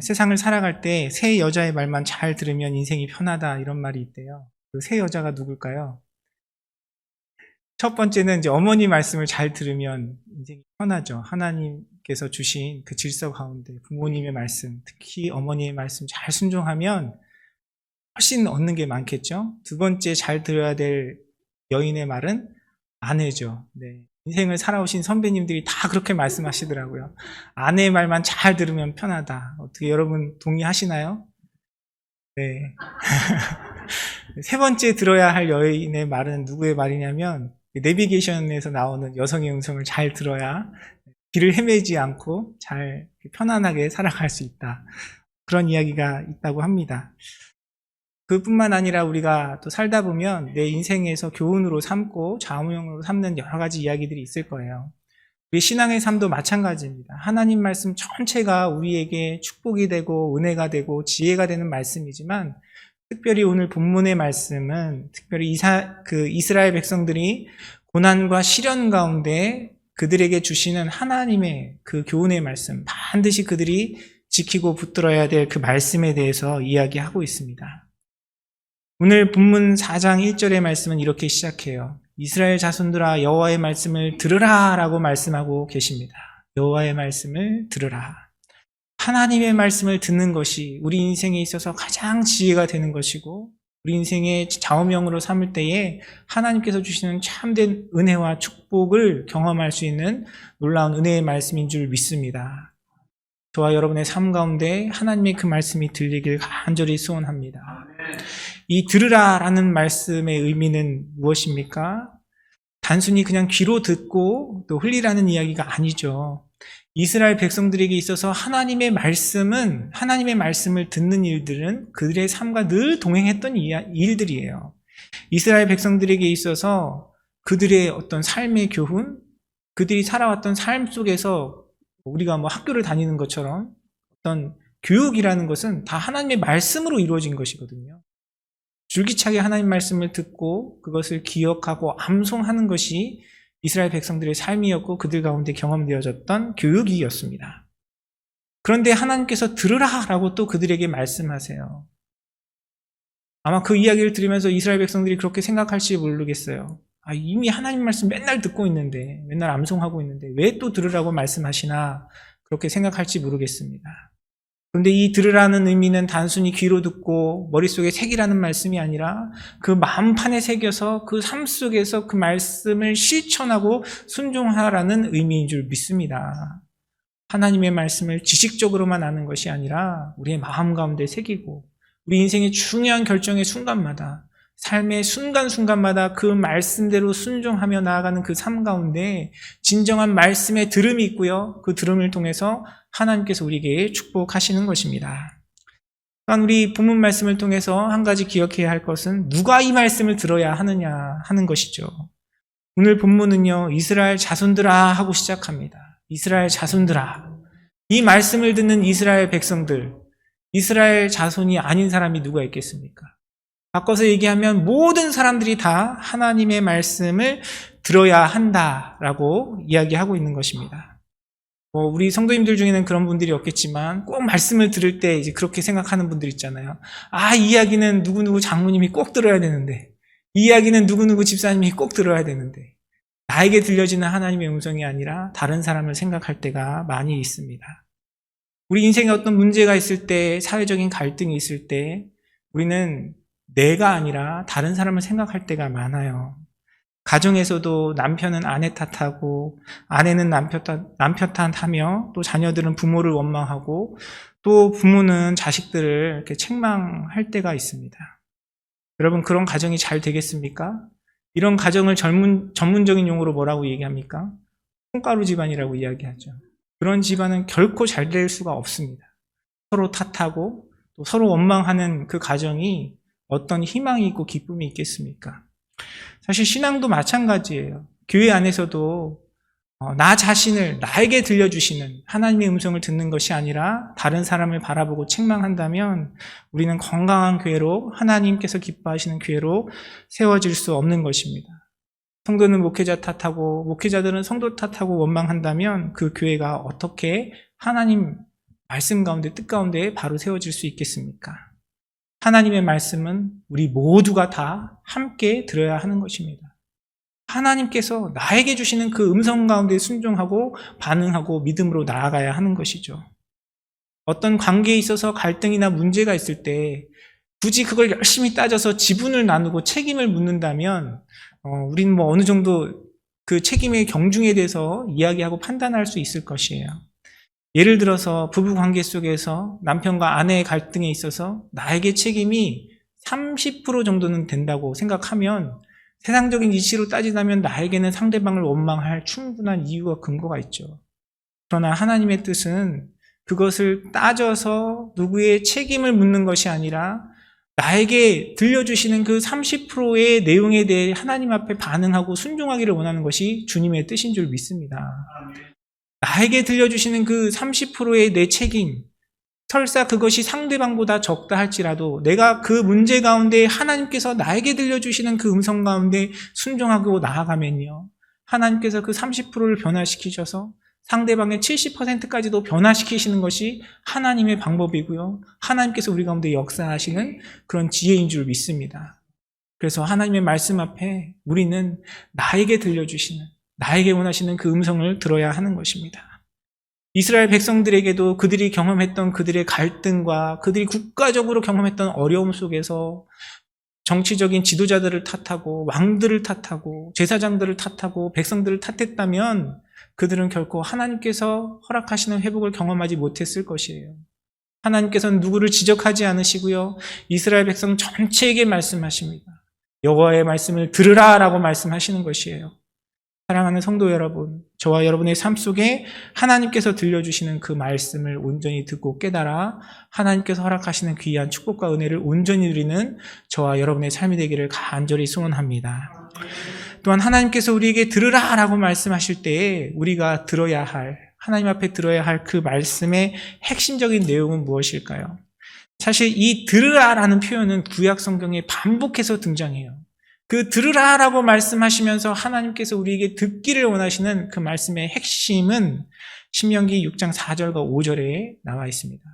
세상을 살아갈 때 새 여자의 말만 잘 들으면 인생이 편하다 이런 말이 있대요. 그 새 여자가 누굴까요? 첫 번째는 이제 어머니 말씀을 잘 들으면 인생이 편하죠. 하나님께서 주신 그 질서 가운데 부모님의 말씀, 특히 어머니의 말씀 잘 순종하면 훨씬 얻는 게 많겠죠. 두 번째 잘 들어야 될 여인의 말은 아내죠. 네. 인생을 살아오신 선배님들이 다 그렇게 말씀하시더라고요. 아내의 말만 잘 들으면 편하다. 어떻게 여러분 동의하시나요? 네. 세 번째 들어야 할 여인의 말은 누구의 말이냐면 내비게이션에서 나오는 여성의 음성을 잘 들어야 길을 헤매지 않고 잘 편안하게 살아갈 수 있다. 그런 이야기가 있다고 합니다. 그뿐만 아니라 우리가 또 살다 보면 내 인생에서 교훈으로 삼고 좌우명으로 삼는 여러 가지 이야기들이 있을 거예요. 우리 신앙의 삶도 마찬가지입니다. 하나님 말씀 전체가 우리에게 축복이 되고 은혜가 되고 지혜가 되는 말씀이지만 특별히 오늘 본문의 말씀은 특별히 이스라엘 백성들이 고난과 시련 가운데 그들에게 주시는 하나님의 그 교훈의 말씀, 반드시 그들이 지키고 붙들어야 될 그 말씀에 대해서 이야기하고 있습니다. 오늘 본문 4장 1절의 말씀은 이렇게 시작해요. 이스라엘 자손들아 여호와의 말씀을 들으라 라고 말씀하고 계십니다. 여호와의 말씀을 들으라. 하나님의 말씀을 듣는 것이 우리 인생에 있어서 가장 지혜가 되는 것이고 우리 인생의 좌우명으로 삼을 때에 하나님께서 주시는 참된 은혜와 축복을 경험할 수 있는 놀라운 은혜의 말씀인 줄 믿습니다. 저와 여러분의 삶 가운데 하나님의 그 말씀이 들리길 간절히 소원합니다. 이 들으라라는 말씀의 의미는 무엇입니까? 단순히 그냥 귀로 듣고 또 흘리라는 이야기가 아니죠. 이스라엘 백성들에게 있어서 하나님의 말씀을 듣는 일들은 그들의 삶과 늘 동행했던 일들이에요. 이스라엘 백성들에게 있어서 그들의 어떤 삶의 교훈, 그들이 살아왔던 삶 속에서 우리가 학교를 다니는 것처럼 어떤 교육이라는 것은 다 하나님의 말씀으로 이루어진 것이거든요. 줄기차게 하나님 말씀을 듣고 그것을 기억하고 암송하는 것이 이스라엘 백성들의 삶이었고 그들 가운데 경험되어졌던 교육이었습니다. 그런데 하나님께서 들으라라고 또 그들에게 말씀하세요. 아마 그 이야기를 들으면서 이스라엘 백성들이 그렇게 생각할지 모르겠어요. 이미 하나님 말씀 맨날 듣고 있는데, 맨날 암송하고 있는데 왜 또 들으라고 말씀하시나 그렇게 생각할지 모르겠습니다. 그런데 이 들으라는 의미는 단순히 귀로 듣고 머릿속에 새기라는 말씀이 아니라 그 마음판에 새겨서 그 삶 속에서 그 말씀을 실천하고 순종하라는 의미인 줄 믿습니다. 하나님의 말씀을 지식적으로만 아는 것이 아니라 우리의 마음 가운데 새기고 우리 인생의 중요한 결정의 순간마다 삶의 순간순간마다 그 말씀대로 순종하며 나아가는 그 삶 가운데 진정한 말씀의 들음이 있고요. 그 들음을 통해서 하나님께서 우리에게 축복하시는 것입니다. 또한 우리 본문 말씀을 통해서 한 가지 기억해야 할 것은 누가 이 말씀을 들어야 하느냐 하는 것이죠. 오늘 본문은요. 이스라엘 자손들아 하고 시작합니다. 이스라엘 자손들아. 이 말씀을 듣는 이스라엘 백성들, 이스라엘 자손이 아닌 사람이 누가 있겠습니까? 바꿔서 얘기하면 모든 사람들이 다 하나님의 말씀을 들어야 한다라고 이야기하고 있는 것입니다. 우리 성도님들 중에는 그런 분들이 없겠지만 꼭 말씀을 들을 때 이제 그렇게 생각하는 분들 있잖아요. 이 이야기는 누구누구 장로님이 꼭 들어야 되는데, 이 이야기는 누구누구 집사님이 꼭 들어야 되는데, 나에게 들려지는 하나님의 음성이 아니라 다른 사람을 생각할 때가 많이 있습니다. 우리 인생에 어떤 문제가 있을 때, 사회적인 갈등이 있을 때 우리는 내가 아니라 다른 사람을 생각할 때가 많아요. 가정에서도 남편은 아내 탓하고 아내는 남편 탓하며 또 자녀들은 부모를 원망하고 또 부모는 자식들을 이렇게 책망할 때가 있습니다. 여러분 그런 가정이 잘 되겠습니까? 이런 가정을 전문적인 용어로 뭐라고 얘기합니까? 콩가루 집안이라고 이야기하죠. 그런 집안은 결코 잘 될 수가 없습니다. 서로 탓하고 또 서로 원망하는 그 가정이 어떤 희망이 있고 기쁨이 있겠습니까? 사실 신앙도 마찬가지예요. 교회 안에서도 나 자신을 나에게 들려주시는 하나님의 음성을 듣는 것이 아니라 다른 사람을 바라보고 책망한다면 우리는 건강한 교회로 하나님께서 기뻐하시는 교회로 세워질 수 없는 것입니다. 성도는 목회자 탓하고 목회자들은 성도 탓하고 원망한다면 그 교회가 어떻게 하나님 말씀 가운데, 뜻 가운데 바로 세워질 수 있겠습니까? 하나님의 말씀은 우리 모두가 다 함께 들어야 하는 것입니다. 하나님께서 나에게 주시는 그 음성 가운데 순종하고 반응하고 믿음으로 나아가야 하는 것이죠. 어떤 관계에 있어서 갈등이나 문제가 있을 때 굳이 그걸 열심히 따져서 지분을 나누고 책임을 묻는다면 우리는 어느 정도 그 책임의 경중에 대해서 이야기하고 판단할 수 있을 것이에요. 예를 들어서 부부 관계 속에서 남편과 아내의 갈등에 있어서 나에게 책임이 30% 정도는 된다고 생각하면 세상적인 이치로 따지자면 나에게는 상대방을 원망할 충분한 이유와 근거가 있죠. 그러나 하나님의 뜻은 그것을 따져서 누구의 책임을 묻는 것이 아니라 나에게 들려주시는 그 30%의 내용에 대해 하나님 앞에 반응하고 순종하기를 원하는 것이 주님의 뜻인 줄 믿습니다. 나에게 들려주시는 그 30%의 내 책임, 설사 그것이 상대방보다 적다 할지라도 내가 그 문제 가운데 하나님께서 나에게 들려주시는 그 음성 가운데 순종하고 나아가면요, 하나님께서 그 30%를 변화시키셔서 상대방의 70%까지도 변화시키시는 것이 하나님의 방법이고요, 하나님께서 우리 가운데 역사하시는 그런 지혜인 줄 믿습니다. 그래서 하나님의 말씀 앞에 우리는 나에게 들려주시는, 나에게 원하시는 그 음성을 들어야 하는 것입니다. 이스라엘 백성들에게도 그들이 경험했던 그들의 갈등과 그들이 국가적으로 경험했던 어려움 속에서 정치적인 지도자들을 탓하고 왕들을 탓하고 제사장들을 탓하고 백성들을 탓했다면 그들은 결코 하나님께서 허락하시는 회복을 경험하지 못했을 것이에요. 하나님께서는 누구를 지적하지 않으시고요, 이스라엘 백성 전체에게 말씀하십니다. 여호와의 말씀을 들으라 라고 말씀하시는 것이에요. 사랑하는 성도 여러분, 저와 여러분의 삶 속에 하나님께서 들려주시는 그 말씀을 온전히 듣고 깨달아 하나님께서 허락하시는 귀한 축복과 은혜를 온전히 누리는 저와 여러분의 삶이 되기를 간절히 소원합니다. 또한 하나님께서 우리에게 들으라 라고 말씀하실 때에 우리가 들어야 할, 하나님 앞에 들어야 할 그 말씀의 핵심적인 내용은 무엇일까요? 사실 이 들으라 라는 표현은 구약 성경에 반복해서 등장해요. 그 들으라라고 말씀하시면서 하나님께서 우리에게 듣기를 원하시는 그 말씀의 핵심은 신명기 6장 4절과 5절에 나와 있습니다.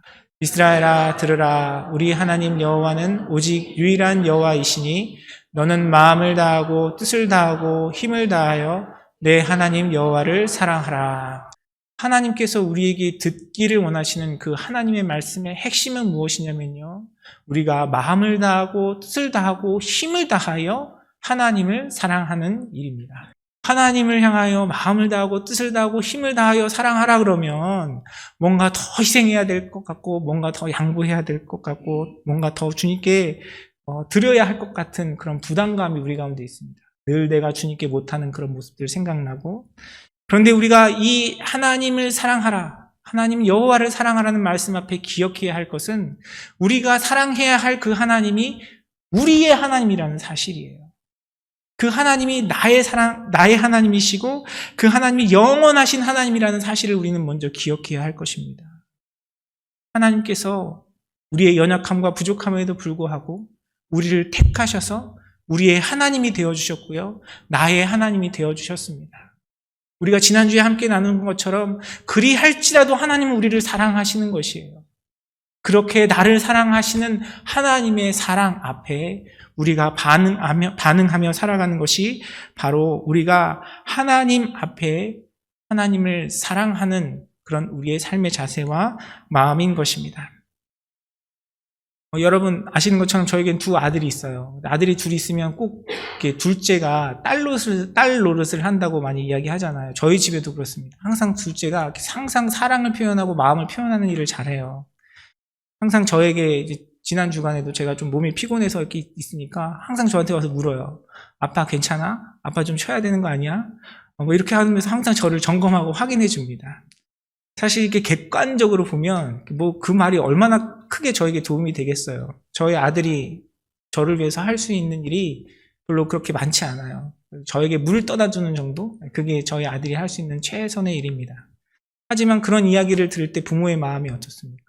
이스라엘아 들으라, 우리 하나님 여호와는 오직 유일한 여호와이시니 너는 마음을 다하고 뜻을 다하고 힘을 다하여 내 하나님 여호와를 사랑하라. 하나님께서 우리에게 듣기를 원하시는 그 하나님의 말씀의 핵심은 무엇이냐면요, 우리가 마음을 다하고 뜻을 다하고 힘을 다하여 하나님을 사랑하는 일입니다. 하나님을 향하여 마음을 다하고 뜻을 다하고 힘을 다하여 사랑하라 그러면 뭔가 더 희생해야 될 것 같고 뭔가 더 양보해야 될 것 같고 뭔가 더 주님께 드려야 할 것 같은 그런 부담감이 우리 가운데 있습니다. 늘 내가 주님께 못하는 그런 모습들 생각나고, 그런데 우리가 이 하나님을 사랑하라, 하나님 여호와를 사랑하라는 말씀 앞에 기억해야 할 것은 우리가 사랑해야 할 그 하나님이 우리의 하나님이라는 사실이에요. 그 하나님이 나의 하나님이시고 그 하나님이 영원하신 하나님이라는 사실을 우리는 먼저 기억해야 할 것입니다. 하나님께서 우리의 연약함과 부족함에도 불구하고 우리를 택하셔서 우리의 하나님이 되어주셨고요, 나의 하나님이 되어주셨습니다. 우리가 지난주에 함께 나눈 것처럼 그리할지라도 하나님은 우리를 사랑하시는 것이에요. 그렇게 나를 사랑하시는 하나님의 사랑 앞에 우리가 반응하며 살아가는 것이 바로 우리가 하나님 앞에 하나님을 사랑하는 그런 우리의 삶의 자세와 마음인 것입니다. 여러분 아시는 것처럼 저에겐 두 아들이 있어요. 아들이 둘이 있으면 꼭 이렇게 둘째가 딸 노릇을 한다고 많이 이야기하잖아요. 저희 집에도 그렇습니다. 항상 둘째가 항상 사랑을 표현하고 마음을 표현하는 일을 잘해요. 항상 저에게 이제 지난 주간에도 제가 좀 몸이 피곤해서 이렇게 있으니까 항상 저한테 와서 물어요. 아빠 괜찮아? 아빠 좀 쉬어야 되는 거 아니야? 뭐 이렇게 하면서 항상 저를 점검하고 확인해 줍니다. 사실 이렇게 객관적으로 보면 뭐 그 말이 얼마나 크게 저에게 도움이 되겠어요. 저희 아들이 저를 위해서 할 수 있는 일이 별로 그렇게 많지 않아요. 저에게 물을 떠다 주는 정도? 그게 저희 아들이 할 수 있는 최선의 일입니다. 하지만 그런 이야기를 들을 때 부모의 마음이 어떻습니까?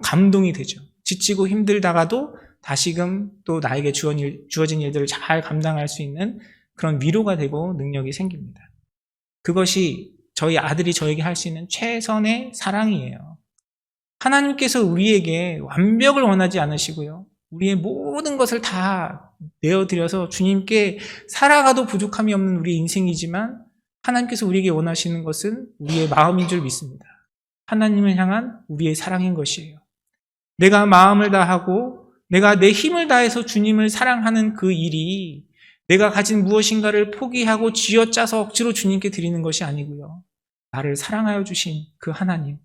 감동이 되죠. 지치고 힘들다가도 다시금 또 나에게 주어진 일들을 잘 감당할 수 있는 그런 위로가 되고 능력이 생깁니다. 그것이 저희 아들이 저에게 할 수 있는 최선의 사랑이에요. 하나님께서 우리에게 완벽을 원하지 않으시고요. 우리의 모든 것을 다 내어드려서 주님께 살아가도 부족함이 없는 우리의 인생이지만 하나님께서 우리에게 원하시는 것은 우리의 마음인 줄 믿습니다. 하나님을 향한 우리의 사랑인 것이에요. 내가 마음을 다하고 내가 내 힘을 다해서 주님을 사랑하는 그 일이 내가 가진 무엇인가를 포기하고 쥐어짜서 억지로 주님께 드리는 것이 아니고요. 나를 사랑하여 주신 그 하나님,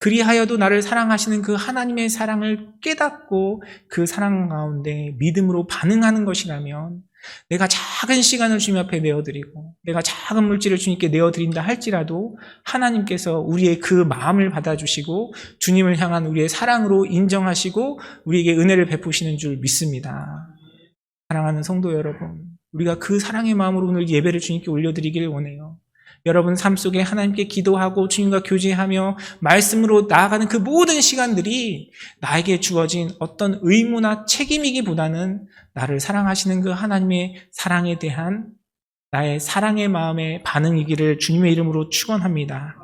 그리하여도 나를 사랑하시는 그 하나님의 사랑을 깨닫고 그 사랑 가운데 믿음으로 반응하는 것이라면 내가 작은 시간을 주님 앞에 내어드리고 내가 작은 물질을 주님께 내어드린다 할지라도 하나님께서 우리의 그 마음을 받아주시고 주님을 향한 우리의 사랑으로 인정하시고 우리에게 은혜를 베푸시는 줄 믿습니다. 사랑하는 성도 여러분, 우리가 그 사랑의 마음으로 오늘 예배를 주님께 올려드리길 원해요. 여러분 삶 속에 하나님께 기도하고 주님과 교제하며 말씀으로 나아가는 그 모든 시간들이 나에게 주어진 어떤 의무나 책임이기보다는 나를 사랑하시는 그 하나님의 사랑에 대한 나의 사랑의 마음의 반응이기를 주님의 이름으로 축원합니다.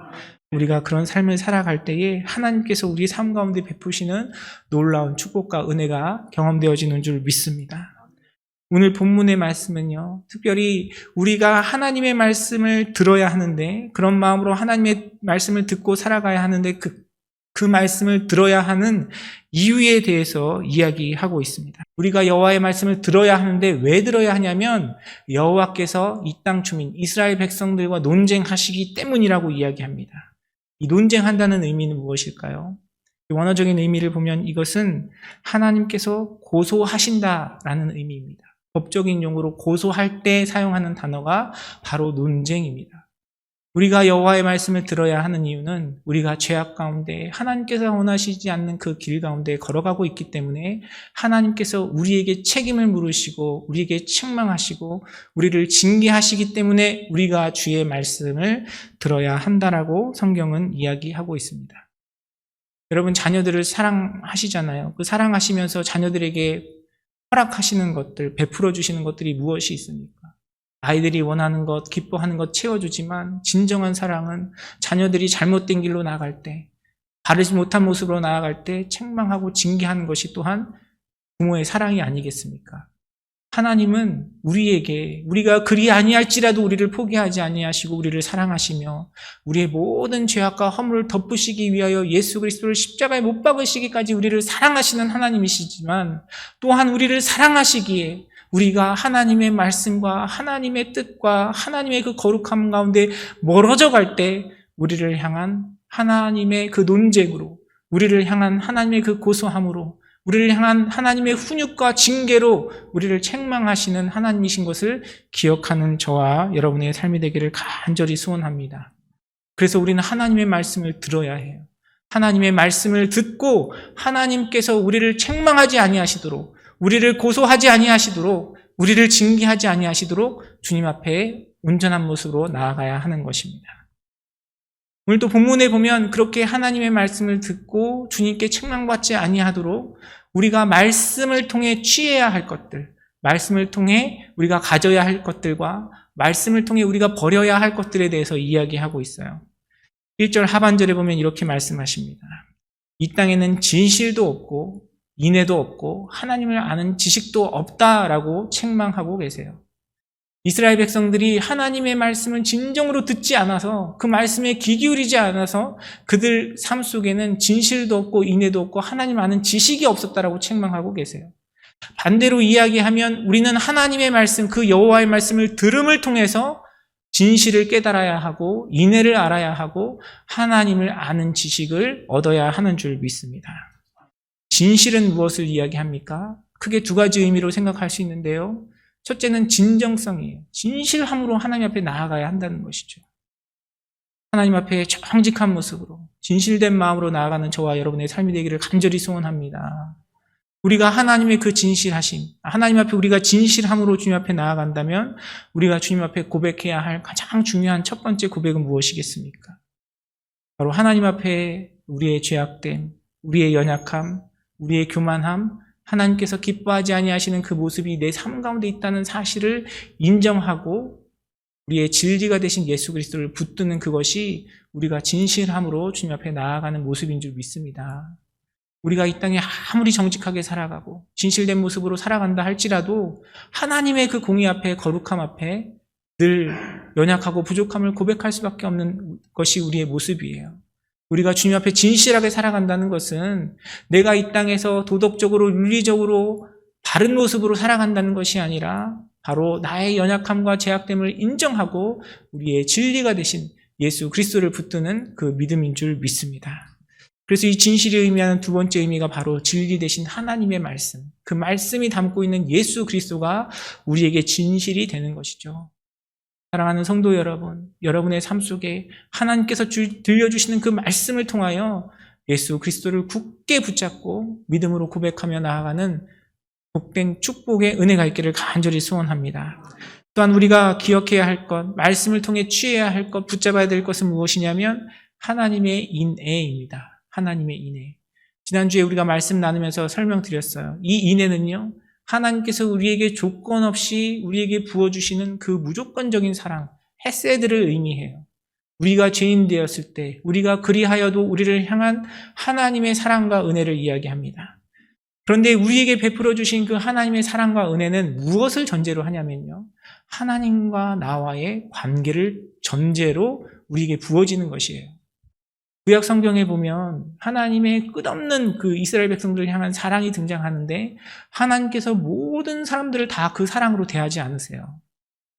우리가 그런 삶을 살아갈 때에 하나님께서 우리 삶 가운데 베푸시는 놀라운 축복과 은혜가 경험되어지는 줄 믿습니다. 오늘 본문의 말씀은요, 특별히 우리가 하나님의 말씀을 들어야 하는데 그런 마음으로 하나님의 말씀을 듣고 살아가야 하는데 그 말씀을 들어야 하는 이유에 대해서 이야기하고 있습니다. 우리가 여호와의 말씀을 들어야 하는데 왜 들어야 하냐면 여호와께서 이 땅 주민 이스라엘 백성들과 논쟁하시기 때문이라고 이야기합니다. 이 논쟁한다는 의미는 무엇일까요? 원어적인 의미를 보면 이것은 하나님께서 고소하신다라는 의미입니다. 법적인 용어로 고소할 때 사용하는 단어가 바로 논쟁입니다. 우리가 여호와의 말씀을 들어야 하는 이유는 우리가 죄악 가운데 하나님께서 원하시지 않는 그 길 가운데 걸어가고 있기 때문에 하나님께서 우리에게 책임을 물으시고 우리에게 책망하시고 우리를 징계하시기 때문에 우리가 주의 말씀을 들어야 한다라고 성경은 이야기하고 있습니다. 여러분 자녀들을 사랑하시잖아요. 그 사랑하시면서 자녀들에게 허락하시는 것들, 베풀어 주시는 것들이 무엇이 있습니까? 아이들이 원하는 것, 기뻐하는 것 채워주지만 진정한 사랑은 자녀들이 잘못된 길로 나아갈 때, 바르지 못한 모습으로 나아갈 때 책망하고 징계하는 것이 또한 부모의 사랑이 아니겠습니까? 하나님은 우리에게 우리가 그리 아니할지라도 우리를 포기하지 아니하시고 우리를 사랑하시며 우리의 모든 죄악과 허물을 덮으시기 위하여 예수 그리스도를 십자가에 못 박으시기까지 우리를 사랑하시는 하나님이시지만 또한 우리를 사랑하시기에 우리가 하나님의 말씀과 하나님의 뜻과 하나님의 그 거룩함 가운데 멀어져 갈 때 우리를 향한 하나님의 그 논쟁으로 우리를 향한 하나님의 그 고소함으로 우리를 향한 하나님의 훈육과 징계로 우리를 책망하시는 하나님이신 것을 기억하는 저와 여러분의 삶이 되기를 간절히 소원합니다. 그래서 우리는 하나님의 말씀을 들어야 해요. 하나님의 말씀을 듣고 하나님께서 우리를 책망하지 아니하시도록 우리를 고소하지 아니하시도록 우리를 징계하지 아니하시도록 주님 앞에 온전한 모습으로 나아가야 하는 것입니다. 오늘도 본문에 보면 그렇게 하나님의 말씀을 듣고 주님께 책망받지 아니하도록 우리가 말씀을 통해 취해야 할 것들, 말씀을 통해 우리가 가져야 할 것들과 말씀을 통해 우리가 버려야 할 것들에 대해서 이야기하고 있어요. 1절 하반절에 보면 이렇게 말씀하십니다. 이 땅에는 진실도 없고 인애도 없고 하나님을 아는 지식도 없다라고 책망하고 계세요. 이스라엘 백성들이 하나님의 말씀을 진정으로 듣지 않아서 그 말씀에 귀 기울이지 않아서 그들 삶 속에는 진실도 없고 인애도 없고 하나님 아는 지식이 없었다라고 책망하고 계세요. 반대로 이야기하면 우리는 하나님의 말씀, 그 여호와의 말씀을 들음을 통해서 진실을 깨달아야 하고 인애를 알아야 하고 하나님을 아는 지식을 얻어야 하는 줄 믿습니다. 진실은 무엇을 이야기합니까? 크게 두 가지 의미로 생각할 수 있는데요. 첫째는 진정성이에요. 진실함으로 하나님 앞에 나아가야 한다는 것이죠. 하나님 앞에 정직한 모습으로 진실된 마음으로 나아가는 저와 여러분의 삶이 되기를 간절히 소원합니다. 우리가 하나님의 그 진실하심, 하나님 앞에 우리가 진실함으로 주님 앞에 나아간다면 우리가 주님 앞에 고백해야 할 가장 중요한 첫 번째 고백은 무엇이겠습니까? 바로 하나님 앞에 우리의 죄악됨, 우리의 연약함, 우리의 교만함, 하나님께서 기뻐하지 아니하시는 그 모습이 내 삶 가운데 있다는 사실을 인정하고 우리의 진리가 되신 예수 그리스도를 붙드는 그것이 우리가 진실함으로 주님 앞에 나아가는 모습인 줄 믿습니다. 우리가 이 땅에 아무리 정직하게 살아가고 진실된 모습으로 살아간다 할지라도 하나님의 그 공의 앞에, 거룩함 앞에 늘 연약하고 부족함을 고백할 수밖에 없는 것이 우리의 모습이에요. 우리가 주님 앞에 진실하게 살아간다는 것은 내가 이 땅에서 도덕적으로, 윤리적으로 바른 모습으로 살아간다는 것이 아니라 바로 나의 연약함과 제약됨을 인정하고 우리의 진리가 되신 예수 그리스도를 붙드는 그 믿음인 줄 믿습니다. 그래서 이 진실이 의미하는 두 번째 의미가 바로 진리 되신 하나님의 말씀, 그 말씀이 담고 있는 예수 그리스도가 우리에게 진실이 되는 것이죠. 사랑하는 성도 여러분, 여러분의 삶 속에 하나님께서 들려주시는 그 말씀을 통하여 예수 그리스도를 굳게 붙잡고 믿음으로 고백하며 나아가는 복된 축복의 은혜가 있기를 간절히 소원합니다. 또한 우리가 기억해야 할 것, 말씀을 통해 취해야 할 것, 붙잡아야 될 것은 무엇이냐면 하나님의 인애입니다. 하나님의 인애. 지난주에 우리가 말씀 나누면서 설명드렸어요. 이 인애는요, 하나님께서 우리에게 조건 없이 우리에게 부어주시는 그 무조건적인 사랑, 헤세드를 의미해요. 우리가 죄인 되었을 때, 우리가 그리하여도 우리를 향한 하나님의 사랑과 은혜를 이야기합니다. 그런데 우리에게 베풀어 주신 그 하나님의 사랑과 은혜는 무엇을 전제로 하냐면요, 하나님과 나와의 관계를 전제로 우리에게 부어지는 것이에요. 구약 성경에 보면 하나님의 끝없는 그 이스라엘 백성들을 향한 사랑이 등장하는데 하나님께서 모든 사람들을 다 그 사랑으로 대하지 않으세요.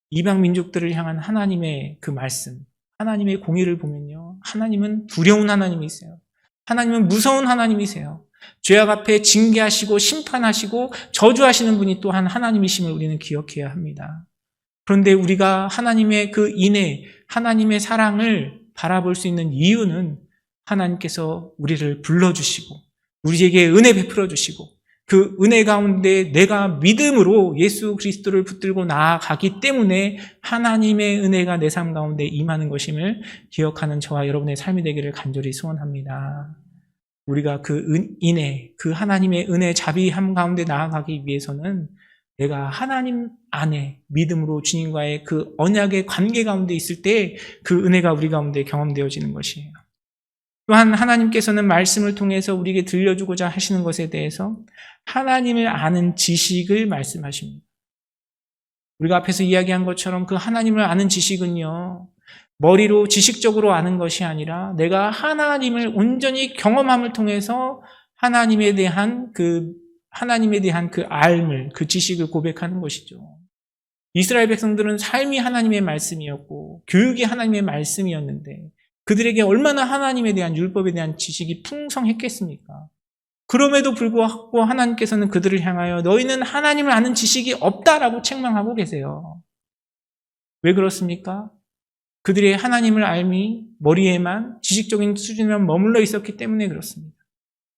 이방 민족들을 향한 하나님의 그 말씀, 하나님의 공의를 보면요, 하나님은 두려운 하나님이세요. 하나님은 무서운 하나님이세요. 죄악 앞에 징계하시고 심판하시고 저주하시는 분이 또한 하나님이심을 우리는 기억해야 합니다. 그런데 우리가 하나님의 그 인애, 하나님의 사랑을 바라볼 수 있는 이유는 하나님께서 우리를 불러주시고 우리에게 은혜 베풀어 주시고 그 은혜 가운데 내가 믿음으로 예수 그리스도를 붙들고 나아가기 때문에 하나님의 은혜가 내 삶 가운데 임하는 것임을 기억하는 저와 여러분의 삶이 되기를 간절히 소원합니다. 우리가 그 인애, 그 하나님의 은혜 자비함 가운데 나아가기 위해서는 내가 하나님 안에 믿음으로 주님과의 그 언약의 관계 가운데 있을 때 그 은혜가 우리 가운데 경험되어지는 것이에요. 또한 하나님께서는 말씀을 통해서 우리에게 들려주고자 하시는 것에 대해서 하나님을 아는 지식을 말씀하십니다. 우리가 앞에서 이야기한 것처럼 그 하나님을 아는 지식은요, 머리로 지식적으로 아는 것이 아니라 내가 하나님을 온전히 경험함을 통해서 하나님에 대한 그 알물, 그 지식을 고백하는 것이죠. 이스라엘 백성들은 삶이 하나님의 말씀이었고 교육이 하나님의 말씀이었는데 그들에게 얼마나 하나님에 대한 율법에 대한 지식이 풍성했겠습니까? 그럼에도 불구하고 하나님께서는 그들을 향하여 너희는 하나님을 아는 지식이 없다라고 책망하고 계세요. 왜 그렇습니까? 그들의 하나님을 알미 머리에만 지식적인 수준에만 머물러 있었기 때문에 그렇습니다.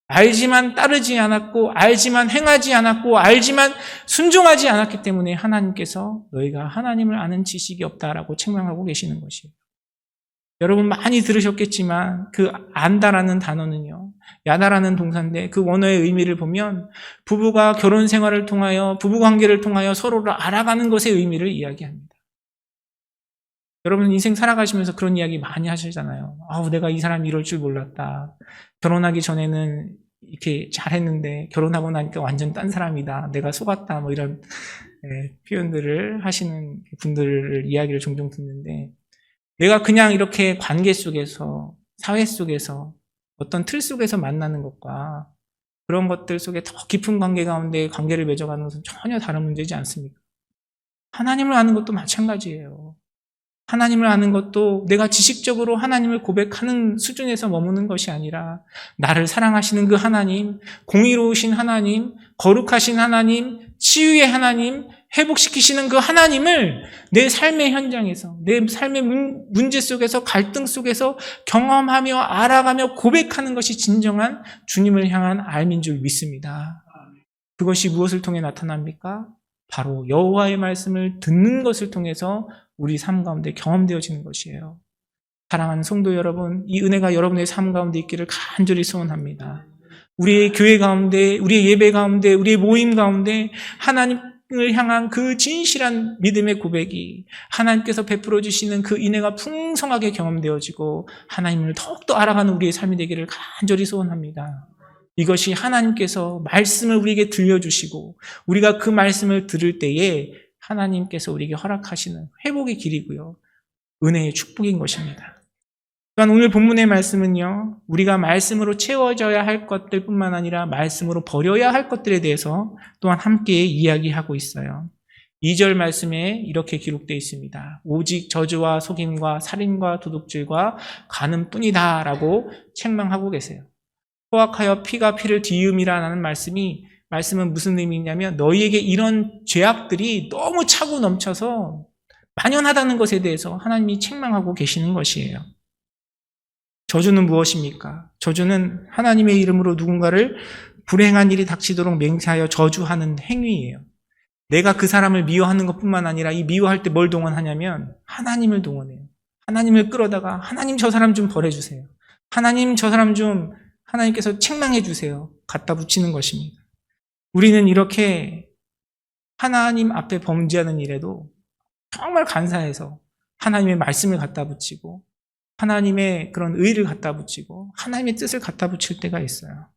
알지만 따르지 않았고 알지만 행하지 않았고 알지만 순종하지 않았기 때문에 하나님께서 너희가 하나님을 아는 지식이 없다라고 책망하고 계시는 것이에요. 여러분 많이 들으셨겠지만 그 안다라는 단어는요, 야다라는 동사인데 그 원어의 의미를 보면 부부가 결혼 생활을 통하여 부부관계를 통하여 서로를 알아가는 것의 의미를 이야기합니다. 여러분 인생 살아가시면서 그런 이야기 많이 하시잖아요. 내가 이 사람이 이럴 줄 몰랐다. 결혼하기 전에는 이렇게 잘했는데 결혼하고 나니까 완전 딴 사람이다. 내가 속았다. 뭐 이런 표현들을 하시는 분들을 이야기를 종종 듣는데 내가 그냥 이렇게 관계 속에서 사회 속에서 어떤 틀 속에서 만나는 것과 그런 것들 속에 더 깊은 관계 가운데 관계를 맺어가는 것은 전혀 다른 문제지 않습니까? 하나님을 아는 것도 마찬가지예요. 하나님을 아는 것도 내가 지식적으로 하나님을 고백하는 수준에서 머무는 것이 아니라 나를 사랑하시는 그 하나님, 공의로우신 하나님, 거룩하신 하나님, 치유의 하나님, 회복시키시는 그 하나님을 내 삶의 현장에서, 내 삶의 문제 속에서, 갈등 속에서 경험하며 알아가며 고백하는 것이 진정한 주님을 향한 알민 줄 믿습니다. 그것이 무엇을 통해 나타납니까? 바로 여호와의 말씀을 듣는 것을 통해서 우리 삶 가운데 경험되어지는 것이에요. 사랑하는 성도 여러분, 이 은혜가 여러분의 삶 가운데 있기를 간절히 소원합니다. 우리의 교회 가운데, 우리의 예배 가운데, 우리의 모임 가운데 하나님의 향한 그 진실한 믿음의 고백이 하나님께서 베풀어 주시는 그 은혜가 풍성하게 경험되어지고 하나님을 더욱더 알아가는 우리의 삶이 되기를 간절히 소원합니다. 이것이 하나님께서 말씀을 우리에게 들려주시고 우리가 그 말씀을 들을 때에 하나님께서 우리에게 허락하시는 회복의 길이고요. 은혜의 축복인 것입니다. 또한 오늘 본문의 말씀은요, 우리가 말씀으로 채워져야 할 것들 뿐만 아니라 말씀으로 버려야 할 것들에 대해서 또한 함께 이야기하고 있어요. 2절 말씀에 이렇게 기록되어 있습니다. 오직 저주와 속임과 살인과 도둑질과 간음뿐이다 라고 책망하고 계세요. 포악하여 피가 피를 뒤음이라는 말씀은 무슨 의미냐면 너희에게 이런 죄악들이 너무 차고 넘쳐서 만연하다는 것에 대해서 하나님이 책망하고 계시는 것이에요. 저주는 무엇입니까? 저주는 하나님의 이름으로 누군가를 불행한 일이 닥치도록 맹세하여 저주하는 행위예요. 내가 그 사람을 미워하는 것뿐만 아니라 이 미워할 때 뭘 동원하냐면 하나님을 동원해요. 하나님을 끌어다가 하나님 저 사람 좀 벌해주세요. 하나님 저 사람 좀 하나님께서 책망해 주세요. 갖다 붙이는 것입니다. 우리는 이렇게 하나님 앞에 범죄하는 일에도 정말 간사해서 하나님의 말씀을 갖다 붙이고 하나님의 그런 의를 갖다 붙이고 하나님의 뜻을 갖다 붙일 때가 있어요.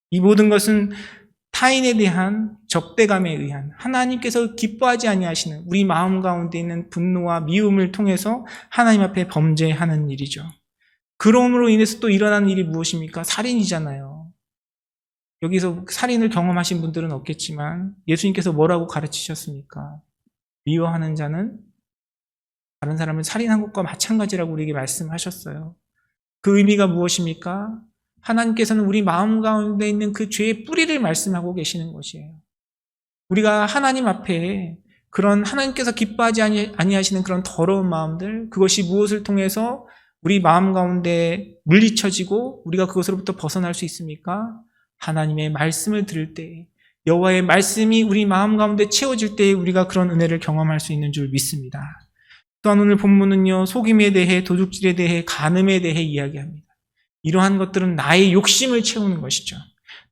이 모든 것은 타인에 대한 적대감에 의한 하나님께서 기뻐하지 아니하시는 우리 마음 가운데 있는 분노와 미움을 통해서 하나님 앞에 범죄하는 일이죠. 그러므로 인해서 또 일어나는 일이 무엇입니까? 살인이잖아요. 여기서 살인을 경험하신 분들은 없겠지만 예수님께서 뭐라고 가르치셨습니까? 미워하는 자는 다른 사람을 살인한 것과 마찬가지라고 우리에게 말씀하셨어요. 그 의미가 무엇입니까? 하나님께서는 우리 마음 가운데 있는 그 죄의 뿌리를 말씀하고 계시는 것이에요. 우리가 하나님 앞에 그런 하나님께서 기뻐하지 아니하시는 그런 더러운 마음들, 그것이 무엇을 통해서 우리 마음 가운데 물리쳐지고 우리가 그것으로부터 벗어날 수 있습니까? 하나님의 말씀을 들을 때, 여호와의 말씀이 우리 마음 가운데 채워질 때 우리가 그런 은혜를 경험할 수 있는 줄 믿습니다. 또한 오늘 본문은요, 속임에 대해, 도둑질에 대해, 간음에 대해 이야기합니다. 이러한 것들은 나의 욕심을 채우는 것이죠.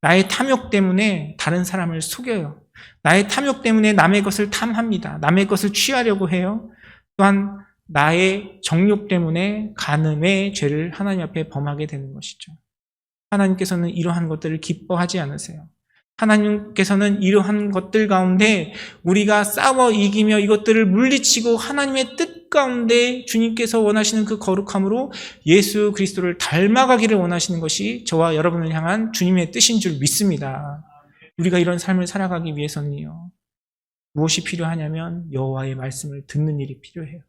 나의 탐욕 때문에 다른 사람을 속여요. 나의 탐욕 때문에 남의 것을 탐합니다. 남의 것을 취하려고 해요. 또한 나의 정욕 때문에 간음의 죄를 하나님 앞에 범하게 되는 것이죠. 하나님께서는 이러한 것들을 기뻐하지 않으세요. 하나님께서는 이러한 것들 가운데 우리가 싸워 이기며 이것들을 물리치고 하나님의 뜻 가운데 주님께서 원하시는 그 거룩함으로 예수 그리스도를 닮아가기를 원하시는 것이 저와 여러분을 향한 주님의 뜻인 줄 믿습니다. 우리가 이런 삶을 살아가기 위해서는요, 무엇이 필요하냐면 여호와의 말씀을 듣는 일이 필요해요.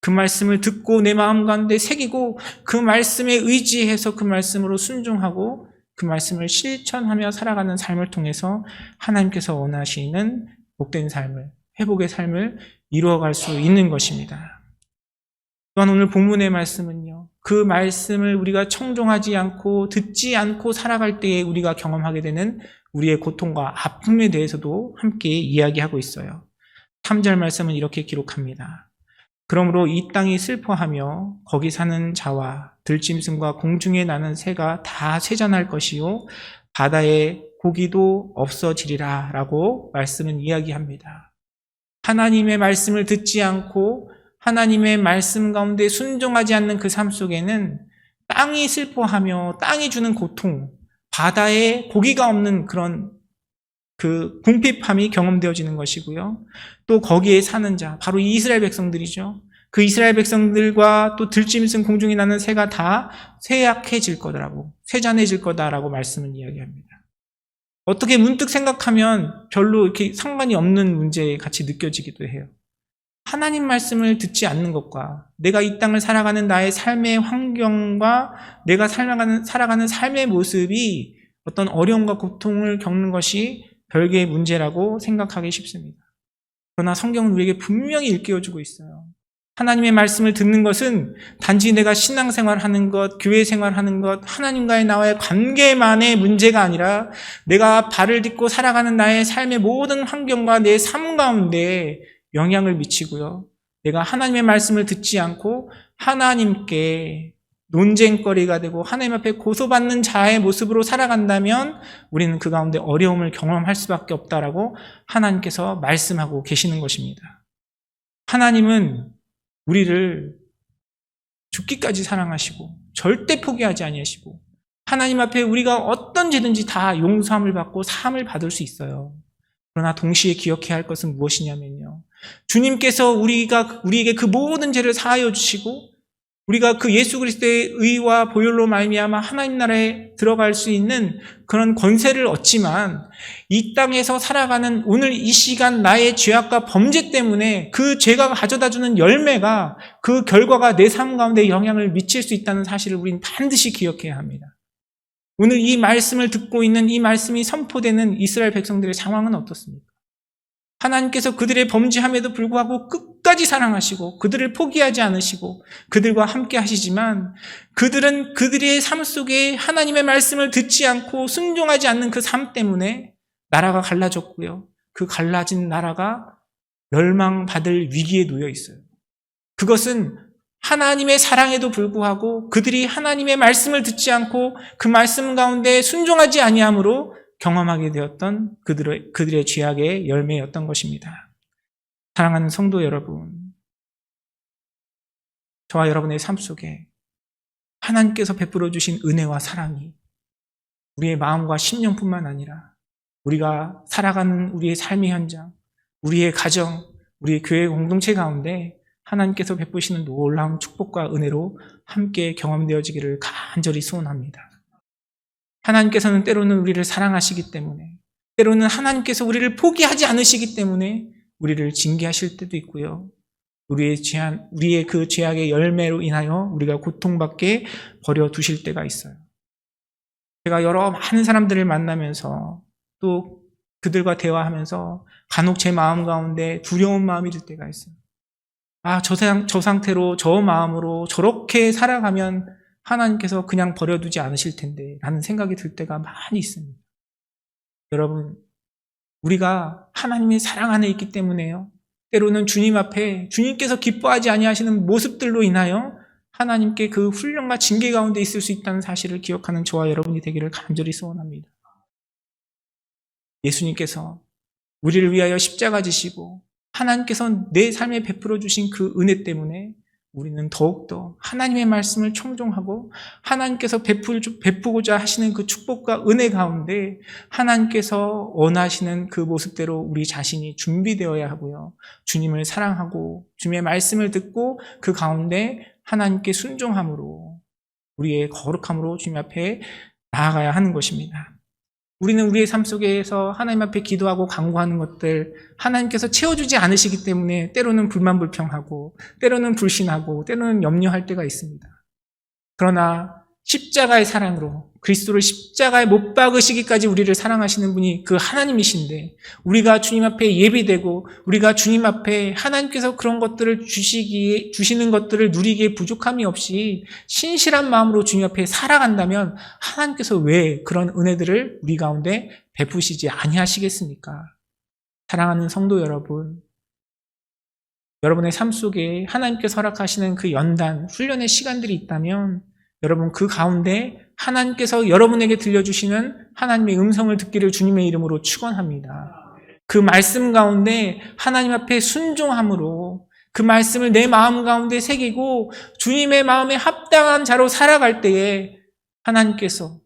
그 말씀을 듣고 내 마음 가운데 새기고 그 말씀에 의지해서 그 말씀으로 순종하고 그 말씀을 실천하며 살아가는 삶을 통해서 하나님께서 원하시는 복된 삶을, 회복의 삶을 이루어갈 수 있는 것입니다. 또한 오늘 본문의 말씀은요, 그 말씀을 우리가 청종하지 않고 듣지 않고 살아갈 때에 우리가 경험하게 되는 우리의 고통과 아픔에 대해서도 함께 이야기하고 있어요. 3절 말씀은 이렇게 기록합니다. 그러므로 이 땅이 슬퍼하며 거기 사는 자와 들짐승과 공중에 나는 새가 다 쇠잔할 것이요 바다의 고기도 없어지리라 라고 말씀은 이야기합니다. 하나님의 말씀을 듣지 않고 하나님의 말씀 가운데 순종하지 않는 그 삶 속에는 땅이 슬퍼하며 땅이 주는 고통, 바다에 고기가 없는 그런 그 궁핍함이 경험되어지는 것이고요. 또 거기에 사는 자, 바로 이스라엘 백성들이죠. 그 이스라엘 백성들과 또 들짐승 공중에 나는 새가 다 쇠약해질 거다라고, 쇠잔해질 거다라고 말씀은 이야기합니다. 어떻게 문득 생각하면 별로 이렇게 상관이 없는 문제 같이 느껴지기도 해요. 하나님 말씀을 듣지 않는 것과 내가 이 땅을 살아가는 나의 삶의 환경과 내가 살아가는 삶의 모습이 어떤 어려움과 고통을 겪는 것이 별개의 문제라고 생각하기 쉽습니다. 그러나 성경은 우리에게 분명히 일깨워주고 있어요. 하나님의 말씀을 듣는 것은 단지 내가 신앙생활하는 것, 교회 생활하는 것, 하나님과의 나와의 관계만의 문제가 아니라 내가 발을 딛고 살아가는 나의 삶의 모든 환경과 내 삶 가운데 영향을 미치고요. 내가 하나님의 말씀을 듣지 않고 하나님께 논쟁거리가 되고 하나님 앞에 고소받는 자의 모습으로 살아간다면 우리는 그 가운데 어려움을 경험할 수밖에 없다라고 하나님께서 말씀하고 계시는 것입니다. 하나님은 우리를 죽기까지 사랑하시고 절대 포기하지 아니하시고 하나님 앞에 우리가 어떤 죄든지 다 용서함을 받고 사함을 받을 수 있어요. 그러나 동시에 기억해야 할 것은 무엇이냐면요. 주님께서 우리에게 그 모든 죄를 사하여 주시고 우리가 그 예수 그리스도의 의와 보혈로 말미암아 하나님 나라에 들어갈 수 있는 그런 권세를 얻지만 이 땅에서 살아가는 오늘 이 시간 나의 죄악과 범죄 때문에 그 죄가 가져다주는 열매가 그 결과가 내 삶 가운데 영향을 미칠 수 있다는 사실을 우리는 반드시 기억해야 합니다. 오늘 이 말씀을 듣고 있는 이 말씀이 선포되는 이스라엘 백성들의 상황은 어떻습니까? 하나님께서 그들의 범죄함에도 불구하고 끝까지 사랑하시고 그들을 포기하지 않으시고 그들과 함께 하시지만 그들은 그들의 삶 속에 하나님의 말씀을 듣지 않고 순종하지 않는 그 삶 때문에 나라가 갈라졌고요. 그 갈라진 나라가 멸망받을 위기에 놓여 있어요. 그것은 하나님의 사랑에도 불구하고 그들이 하나님의 말씀을 듣지 않고 그 말씀 가운데 순종하지 아니함으로 경험하게 되었던 그들의 죄악의 열매였던 것입니다. 사랑하는 성도 여러분, 저와 여러분의 삶 속에 하나님께서 베풀어 주신 은혜와 사랑이 우리의 마음과 심령뿐만 아니라 우리가 살아가는 우리의 삶의 현장, 우리의 가정, 우리의 교회 공동체 가운데 하나님께서 베푸시는 놀라운 축복과 은혜로 함께 경험되어지기를 간절히 소원합니다. 하나님께서는 때로는 우리를 사랑하시기 때문에, 때로는 하나님께서 우리를 포기하지 않으시기 때문에 우리를 징계하실 때도 있고요. 우리의 그 죄악의 열매로 인하여 우리가 고통받게 버려두실 때가 있어요. 제가 여러 많은 사람들을 만나면서 또 그들과 대화하면서 간혹 제 마음 가운데 두려운 마음이 들 때가 있어요. 저 상태로 저 마음으로 저렇게 살아가면 하나님께서 그냥 버려두지 않으실 텐데 라는 생각이 들 때가 많이 있습니다. 여러분, 우리가 하나님의 사랑 안에 있기 때문에요. 때로는 주님 앞에 주님께서 기뻐하지 아니하시는 모습들로 인하여 하나님께 그 훈련과 징계 가운데 있을 수 있다는 사실을 기억하는 저와 여러분이 되기를 간절히 소원합니다. 예수님께서 우리를 위하여 십자가 지시고 하나님께서 내 삶에 베풀어 주신 그 은혜 때문에 우리는 더욱더 하나님의 말씀을 청종하고 하나님께서 베푸고자 하시는 그 축복과 은혜 가운데 하나님께서 원하시는 그 모습대로 우리 자신이 준비되어야 하고요. 주님을 사랑하고 주님의 말씀을 듣고 그 가운데 하나님께 순종함으로 우리의 거룩함으로 주님 앞에 나아가야 하는 것입니다. 우리는 우리의 삶 속에서 하나님 앞에 기도하고 간구하는 것들 하나님께서 채워주지 않으시기 때문에 때로는 불만불평하고 때로는 불신하고 때로는 염려할 때가 있습니다. 그러나 십자가의 사랑으로 그리스도를 십자가에 못 박으시기까지 우리를 사랑하시는 분이 그 하나님이신데 우리가 주님 앞에 예비되고 우리가 주님 앞에 하나님께서 그런 것들을 주시는 것들을 누리기에 부족함이 없이 신실한 마음으로 주님 앞에 살아간다면 하나님께서 왜 그런 은혜들을 우리 가운데 베푸시지 아니하시겠습니까? 사랑하는 성도 여러분, 여러분의 삶 속에 하나님께서 허락하시는 그 연단, 훈련의 시간들이 있다면 여러분 그 가운데 하나님께서 여러분에게 들려주시는 하나님의 음성을 듣기를 주님의 이름으로 축원합니다. 그 말씀 가운데 하나님 앞에 순종함으로 그 말씀을 내 마음 가운데 새기고 주님의 마음에 합당한 자로 살아갈 때에 하나님께서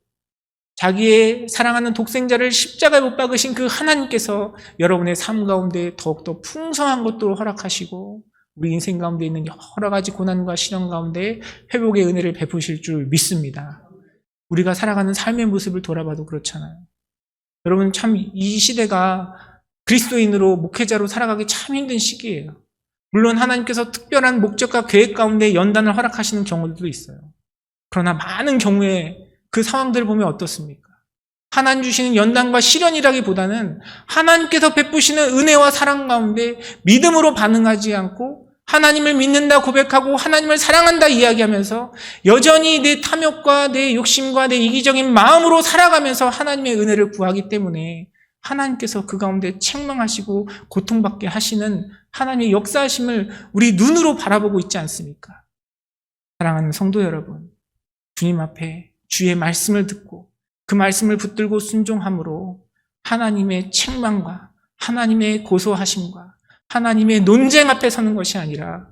자기의 사랑하는 독생자를 십자가에 못 박으신 그 하나님께서 여러분의 삶 가운데 더욱더 풍성한 것들을 허락하시고 우리 인생 가운데 있는 여러 가지 고난과 시련 가운데 회복의 은혜를 베푸실 줄 믿습니다. 우리가 살아가는 삶의 모습을 돌아봐도 그렇잖아요. 여러분 참 이 시대가 그리스도인으로 목회자로 살아가기 참 힘든 시기예요. 물론 하나님께서 특별한 목적과 계획 가운데 연단을 허락하시는 경우도 있어요. 그러나 많은 경우에 그 상황들을 보면 어떻습니까? 하나님 주시는 연단과 시련이라기보다는 하나님께서 베푸시는 은혜와 사랑 가운데 믿음으로 반응하지 않고 하나님을 믿는다 고백하고 하나님을 사랑한다 이야기하면서 여전히 내 탐욕과 내 욕심과 내 이기적인 마음으로 살아가면서 하나님의 은혜를 구하기 때문에 하나님께서 그 가운데 책망하시고 고통받게 하시는 하나님의 역사하심을 우리 눈으로 바라보고 있지 않습니까? 사랑하는 성도 여러분, 주님 앞에 주의 말씀을 듣고 그 말씀을 붙들고 순종함으로 하나님의 책망과 하나님의 고소하심과 하나님의 논쟁 앞에 서는 것이 아니라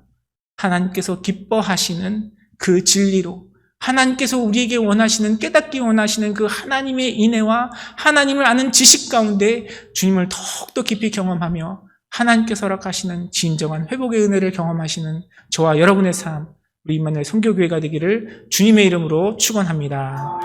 하나님께서 기뻐하시는 그 진리로 하나님께서 우리에게 원하시는 깨닫기 원하시는 그 하나님의 인애와 하나님을 아는 지식 가운데 주님을 더욱더 깊이 경험하며 하나님께서 허락하시는 진정한 회복의 은혜를 경험하시는 저와 여러분의 삶 우리 임마누엘 선교교회가 되기를 주님의 이름으로 축원합니다.